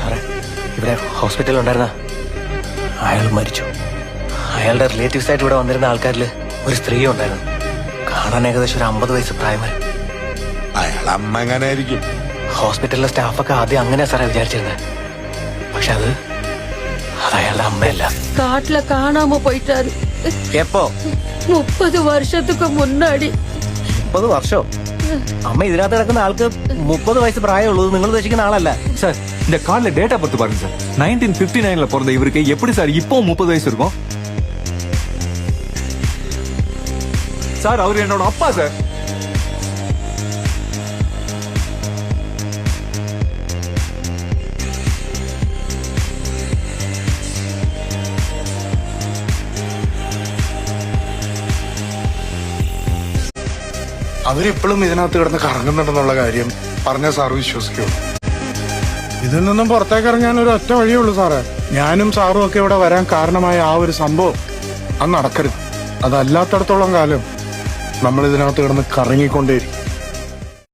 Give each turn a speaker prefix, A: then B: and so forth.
A: സാറേ, ഇവിടെ ഹോസ്പിറ്റലിൽ ഉണ്ടായിരുന്ന അയാൾ മരിച്ചു. അയാളുടെ റിലേറ്റീവ്സ് ആയിട്ട് ഇവിടെ വന്നിരുന്ന ആൾക്കാരിൽ ഒരു സ്ത്രീ ഉണ്ടായിരുന്നു. കാണാൻ ഏകദേശം ഒരു 50 വയസ്സ് പ്രായമായി.
B: അയാൾ അമ്മ എങ്ങനെ ആയിരിക്കും?
A: ഹോസ്പിറ്റലിലെ സ്റ്റാഫൊക്കെ ആദ്യം അങ്ങനെയാ സാറേ വിചാരിച്ചിരുന്നത്. പക്ഷെ അത് അയാളുടെ അമ്മയല്ല.
C: காட்டுல காணாம போயிட்டாரு.
A: എപ്പോ?
C: 30 வருஷத்துக்கு முன்னாடி.
A: 30 വർഷം? അമ്മ ഇതിനകത്ത് കിടക്കുന്ന ആൾക്ക് 30 വയസ്സ് പ്രായമുള്ളൂ. നിങ്ങൾ ഉദ്ദേശിക്കുന്ന ആളല്ല
D: சார். இந்த கார்டுல டேட்டா பத்து பாருங்க சார். 1959ல பிறந்த இவருக்கு எப்படி சார் இப்போ 30 வயசு இருக்கும்? சார் அவர் என்னோட அப்பா சார்.
B: അവരിപ്പോഴും ഇതിനകത്ത് കിടന്ന് കറങ്ങുന്നുണ്ടെന്നുള്ള കാര്യം പറഞ്ഞ സാറ് വിശ്വസിക്കുമോ? ഇതിൽ നിന്നും പുറത്തേക്ക് ഇറങ്ങാൻ ഒരു ഒറ്റ വഴിയുള്ളൂ സാറേ. ഞാനും സാറും ഒക്കെ ഇവിടെ വരാൻ കാരണമായ ആ ഒരു സംഭവം അത് നടക്കരുത്. അതല്ലാത്തടത്തോളം കാലം നമ്മൾ ഇതിനകത്ത് കിടന്ന് കറങ്ങിക്കൊണ്ടേയിരിക്കും.